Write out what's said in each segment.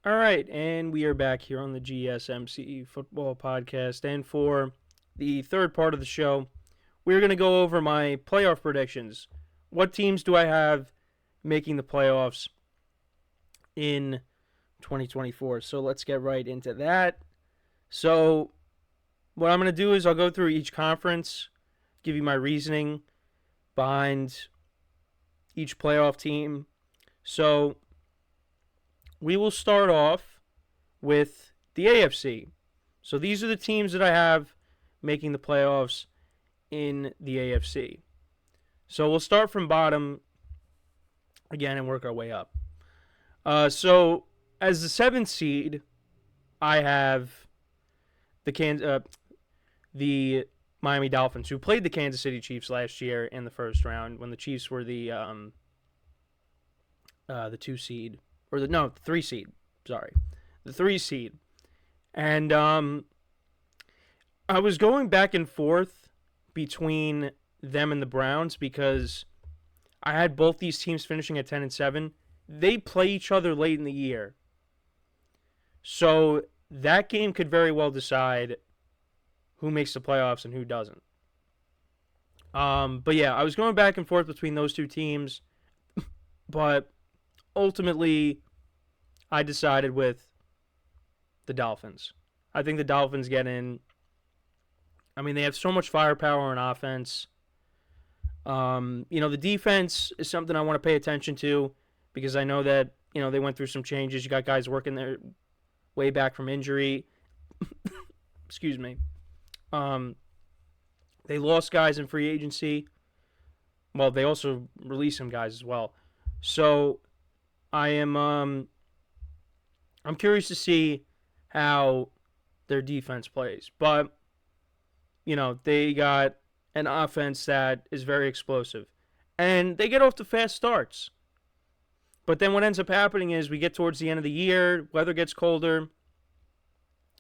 All right, and we are back here on the GSMC Football Podcast. And for the third part of the show, we're going to go over my playoff predictions. What teams do I have making the playoffs in 2024? So let's get right into that. So, what I'm going to do is I'll go through each conference, give you my reasoning behind each playoff team. So, we will start off with the AFC. So these are the teams that I have making the playoffs in the AFC. So we'll start from bottom again and work our way up. So as the seventh seed, I have the Miami Dolphins, who played the Kansas City Chiefs last year in the first round when the Chiefs were the 2 seed. The 3 seed. Sorry. The 3 seed. And I was going back and forth between them and the Browns because I had both these teams finishing at 10-7. They play each other late in the year. So that game could very well decide who makes the playoffs and who doesn't. But yeah, I was going back and forth between those two teams, but ultimately, I decided with the Dolphins. I think the Dolphins get in. I mean, they have so much firepower on offense. The defense is something I want to pay attention to because I know that, they went through some changes. You got guys working their way back from injury. Excuse me. They lost guys in free agency. Well, they also released some guys as well. So I'm curious to see how their defense plays. But, they got an offense that is very explosive. And they get off to fast starts. But then what ends up happening is we get towards the end of the year, weather gets colder,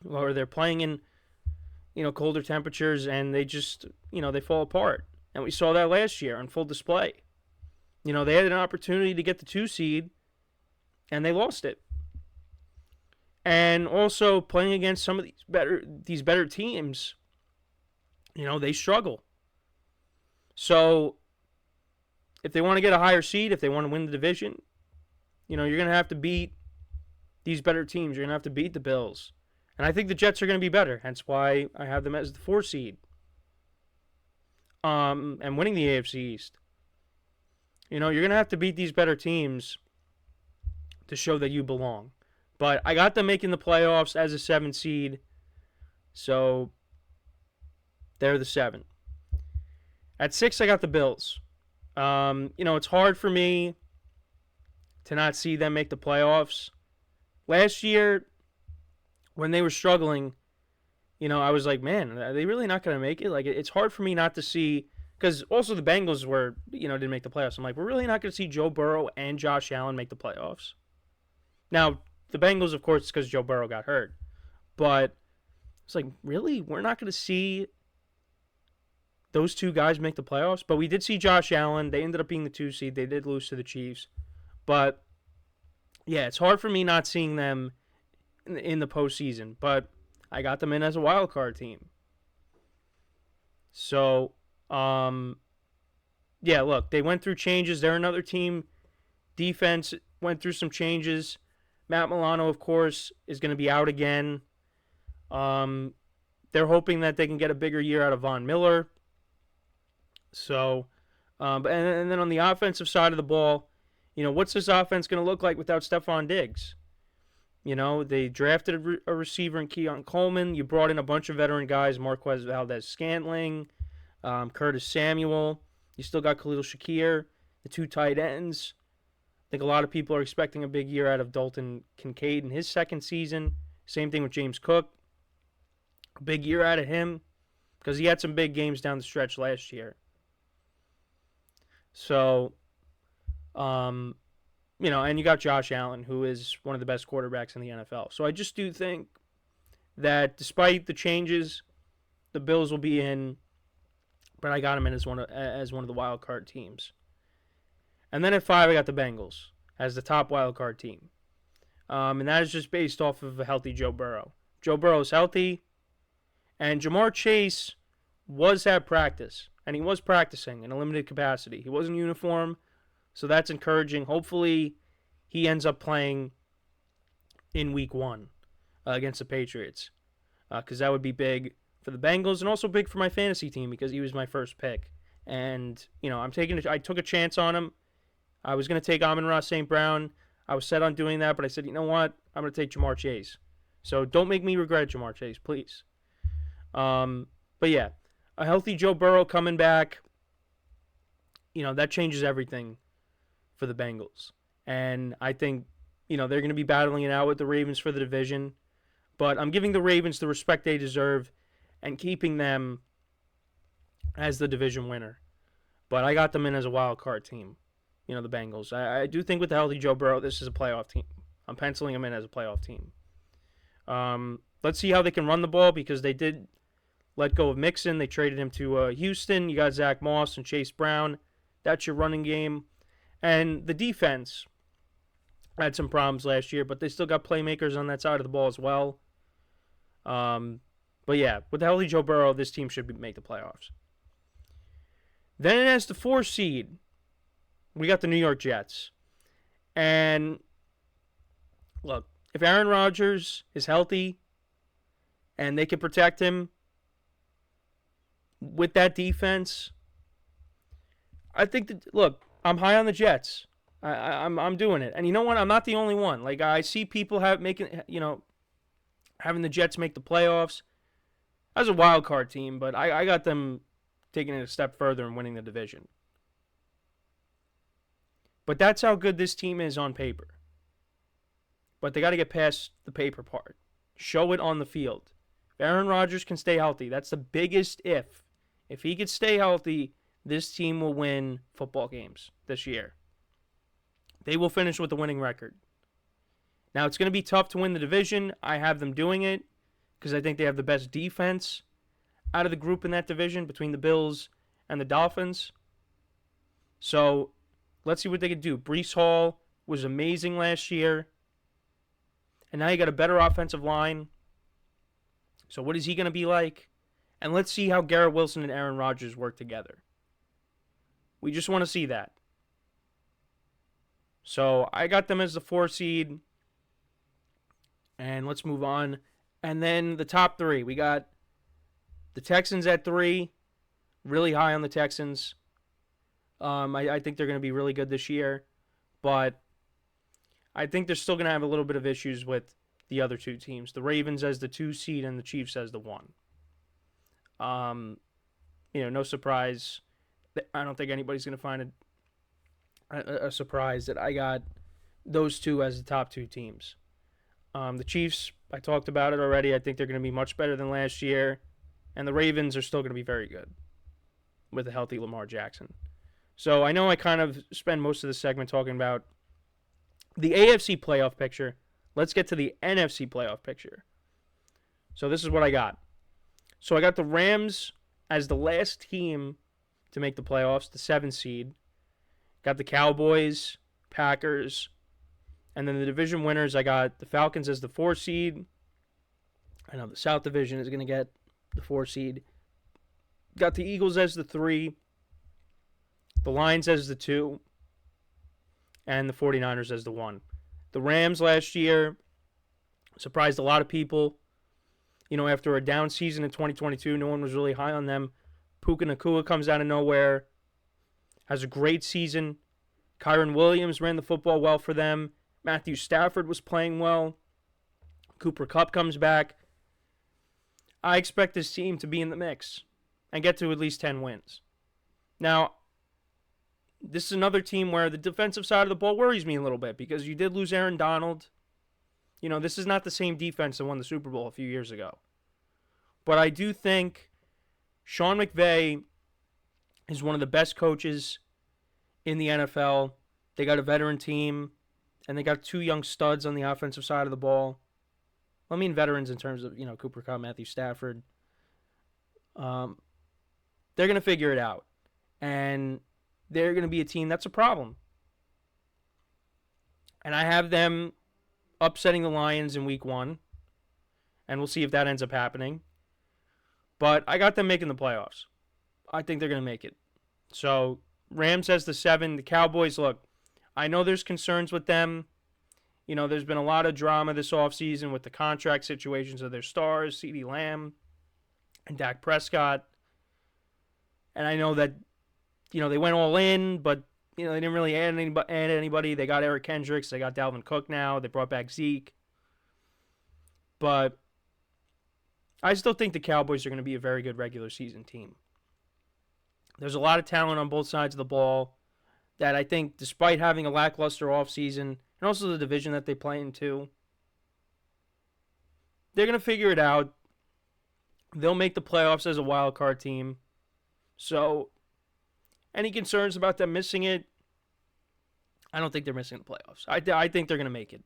or they're playing in, colder temperatures, and they just, they fall apart. And we saw that last year on full display. They had an opportunity to get the 2 seed, and they lost it. And also playing against some of these better teams, they struggle. So if they want to get a higher seed, if they want to win the division, you're going to have to beat these better teams. You're going to have to beat the Bills. And I think the Jets are going to be better, hence why I have them as the 4 seed. And winning the AFC East. You're going to have to beat these better teams to show that you belong. But I got them making the playoffs as a 7 seed. So they're the 7. At 6, I got the Bills. It's hard for me to not see them make the playoffs. Last year, when they were struggling, I was like, man, are they really not going to make it? Like, it's hard for me not to see, because also the Bengals didn't make the playoffs. I'm like, we're really not going to see Joe Burrow and Josh Allen make the playoffs. Now, the Bengals, of course, because Joe Burrow got hurt. But it's like, really? We're not going to see those two guys make the playoffs? But we did see Josh Allen. They ended up being the 2 seed. They did lose to the Chiefs. But, yeah, it's hard for me not seeing them in the postseason. But I got them in as a wild card team. So, yeah, look, they went through changes. They're another team. Defense went through some changes. Matt Milano, of course, is going to be out again. They're hoping that they can get a bigger year out of Von Miller. So, and then on the offensive side of the ball, what's this offense going to look like without Stephon Diggs? They drafted a receiver in Keon Coleman. You brought in a bunch of veteran guys, Marquez Valdez-Scantling, Curtis Samuel. You still got Khalil Shakir, the 2 tight ends. I think a lot of people are expecting a big year out of Dalton Kincaid in his second season. Same thing with James Cook. A big year out of him because he had some big games down the stretch last year. So, and you got Josh Allen, who is one of the best quarterbacks in the NFL. So I just do think that despite the changes, the Bills will be in, but I got them in as one of the wild card teams. And then at 5, I got the Bengals as the top wild card team. And that is just based off of a healthy Joe Burrow. Joe Burrow is healthy, and Jamar Chase was at practice, and he was practicing in a limited capacity. He was in uniform, so that's encouraging. Hopefully, he ends up playing in Week 1 against the Patriots, because that would be big for the Bengals and also big for my fantasy team because he was my first pick. And I took a chance on him. I was going to take Amon-Ra St. Brown. I was set on doing that, but I said, you know what? I'm going to take Jamar Chase. So don't make me regret Jamar Chase, please. But yeah, a healthy Joe Burrow coming back, that changes everything for the Bengals. And I think, they're going to be battling it out with the Ravens for the division. But I'm giving the Ravens the respect they deserve and keeping them as the division winner. But I got them in as a wild card team, the Bengals. I do think with the healthy Joe Burrow, this is a playoff team. I'm penciling them in as a playoff team. Let's see how they can run the ball because they did let go of Mixon. They traded him to Houston. You got Zach Moss and Chase Brown. That's your running game. And the defense had some problems last year, but they still got playmakers on that side of the ball as well. But yeah, with the healthy Joe Burrow, this team should make the playoffs. Then as the 4 seed, we got the New York Jets. And look, if Aaron Rodgers is healthy and they can protect him with that defense, I think I'm high on the Jets. I'm doing it. And you know what? I'm not the only one. Like, I see people having the Jets make the playoffs as a wild card team, but I got them taking it a step further and winning the division. But that's how good this team is on paper. But they got to get past the paper part. Show it on the field. If Aaron Rodgers can stay healthy, that's the biggest if. If he could stay healthy, this team will win football games this year. They will finish with a winning record. Now, it's going to be tough to win the division. I have them doing it because I think they have the best defense out of the group in that division between the Bills and the Dolphins. So, let's see what they can do. Breece Hall was amazing last year. And now you got a better offensive line. So what is he going to be like? And let's see how Garrett Wilson and Aaron Rodgers work together. We just want to see that. So I got them as the 4 seed. And let's move on. And then the top 3. We got the Texans at 3. Really high on the Texans. I think they're going to be really good this year. But I think they're still going to have a little bit of issues with the other 2 teams. The Ravens as the 2 seed and the Chiefs as the 1. No surprise. I don't think anybody's going to find a surprise that I got those 2 as the top 2 teams. The Chiefs, I talked about it already. I think they're going to be much better than last year. And the Ravens are still going to be very good with a healthy Lamar Jackson. So I know I kind of spend most of the segment talking about the AFC playoff picture. Let's get to the NFC playoff picture. So this is what I got. So I got the Rams as the last team to make the playoffs, the 7 seed. Got the Cowboys, Packers, and then the division winners, I got the Falcons as the 4 seed. I know the South Division is going to get the 4 seed. Got the Eagles as the 3, the Lions as the 2, and the 49ers as the 1. The Rams last year surprised a lot of people. After a down season in 2022, no one was really high on them. Puka Nacua comes out of nowhere, has a great season. Kyron Williams ran the football well for them. Matthew Stafford was playing well. Cooper Kupp comes back. I expect this team to be in the mix and get to at least 10 wins. Now, this is another team where the defensive side of the ball worries me a little bit because you did lose Aaron Donald. This is not the same defense that won the Super Bowl a few years ago. But I do think Sean McVay is one of the best coaches in the NFL. They got a veteran team, and they got 2 young studs on the offensive side of the ball. I mean veterans in terms of, Cooper Kupp, Matthew Stafford. They're going to figure it out. And they're going to be a team that's a problem. And I have them upsetting the Lions in week 1, and we'll see if that ends up happening. But I got them making the playoffs. I think they're going to make it. So Rams has the 7. The Cowboys, look, I know there's concerns with them. You know, there's been a lot of drama this offseason with the contract situations of their stars, CeeDee Lamb and Dak Prescott. And I know that, you know, they went all in, but, you know, they didn't really add anybody. They got Eric Kendricks. They got Dalvin Cook now. They brought back Zeke. But I still think the Cowboys are going to be a very good regular season team. There's a lot of talent on both sides of the ball that I think, despite having a lackluster offseason, and also the division that they play in too, they're going to figure it out. They'll make the playoffs as a wild card team. So, any concerns about them missing it? I don't think they're missing the playoffs. I think they're going to make it.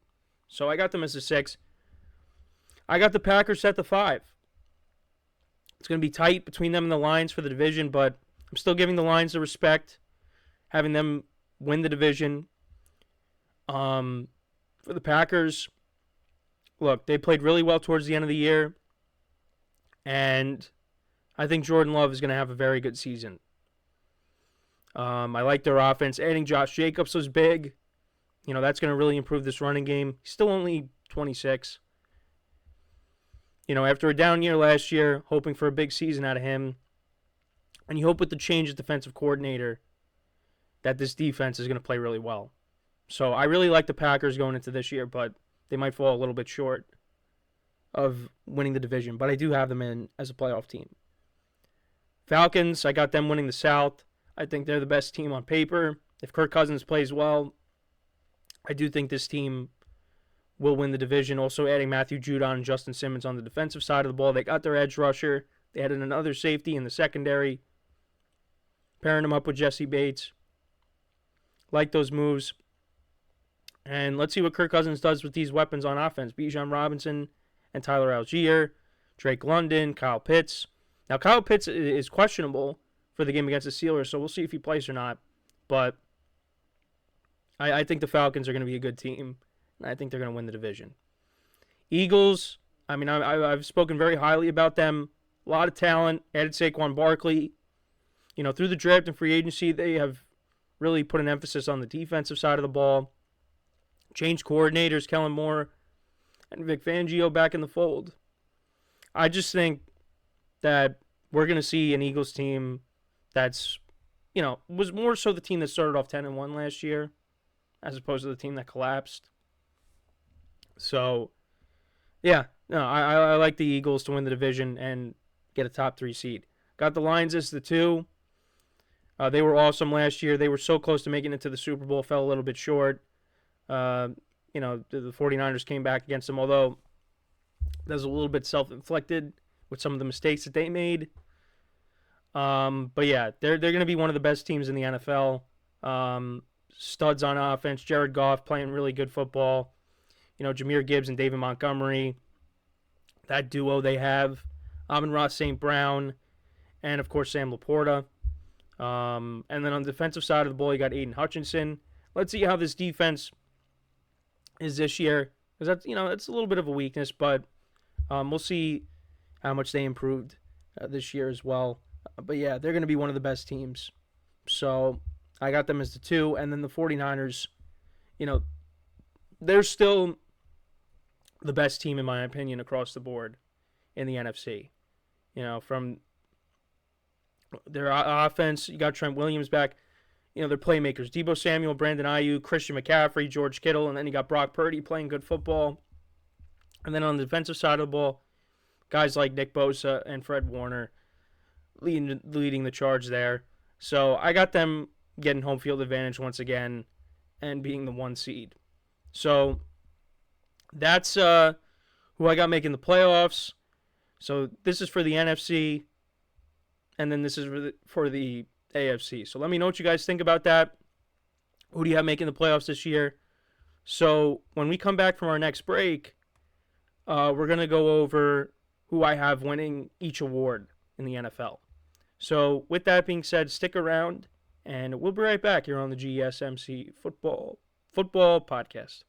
So, I got them as a 6. I got the Packers at the 5. It's going to be tight between them and the Lions for the division, but I'm still giving the Lions the respect, having them win the division. For the Packers, look, they played really well towards the end of the year, and I think Jordan Love is going to have a very good season. I like their offense. Adding Josh Jacobs was big. You know, that's going to really improve this running game. He's still only 26. You know, after a down year last year, hoping for a big season out of him. And you hope with the change of defensive coordinator that this defense is going to play really well. So I really like the Packers going into this year, but they might fall a little bit short of winning the division. But I do have them in as a playoff team. Falcons, I got them winning the South. I think they're the best team on paper. If Kirk Cousins plays well, I do think this team will win the division. Also adding Matthew Judon and Justin Simmons on the defensive side of the ball. They got their edge rusher. They added another safety in the secondary, pairing him up with Jesse Bates. Like those moves. And let's see what Kirk Cousins does with these weapons on offense. Bijan Robinson and Tyler Algier, Drake London, Kyle Pitts. Now, Kyle Pitts is questionable for the game against the Steelers, so we'll see if he plays or not. But I think the Falcons are going to be a good team, and I think they're going to win the division. Eagles, I mean, I've spoken very highly about them. A lot of talent. Added Saquon Barkley. You know, through the draft and free agency, they have really put an emphasis on the defensive side of the ball. Changed coordinators, Kellen Moore and Vic Fangio back in the fold. I just think that we're going to see an Eagles team that's, you know, was more so the team that started off 10-1 last year as opposed to the team that collapsed. So, yeah, no, I like the Eagles to win the division and get a top 3 seed. Got the Lions as the 2. They were awesome last year. They were so close to making it to the Super Bowl, fell a little bit short. You know, the 49ers came back against them, although that was a little bit self-inflicted with some of the mistakes that they made. But yeah, they're going to be one of the best teams in the NFL. Studs on offense. Jared Goff playing really good football. You know, Jahmyr Gibbs and David Montgomery. That duo they have. Amon-Ra St. Brown. And, of course, Sam Laporta. And then on the defensive side of the ball, you got Aiden Hutchinson. Let's see how this defense is this year. Because that's, you know, it's a little bit of a weakness, but we'll see how much they improved this year as well. But yeah, they're going to be one of the best teams. So I got them as the 2. And then the 49ers, you know, they're still the best team, in my opinion, across the board in the NFC. You know, from their offense, you got Trent Williams back. You know, their playmakers, Deebo Samuel, Brandon Ayuk, Christian McCaffrey, George Kittle, and then you got Brock Purdy playing good football. And then on the defensive side of the ball, guys like Nick Bosa and Fred Warner leading the charge there. So I got them getting home field advantage once again and being the 1 seed. So that's who I got making the playoffs. So this is for the NFC, and then this is for the AFC. So let me know what you guys think about that. Who do you have making the playoffs this year? So when we come back from our next break, we're going to go over who I have winning each award in the NFL. So with that being said, stick around, and we'll be right back here on the GSMC Football Podcast.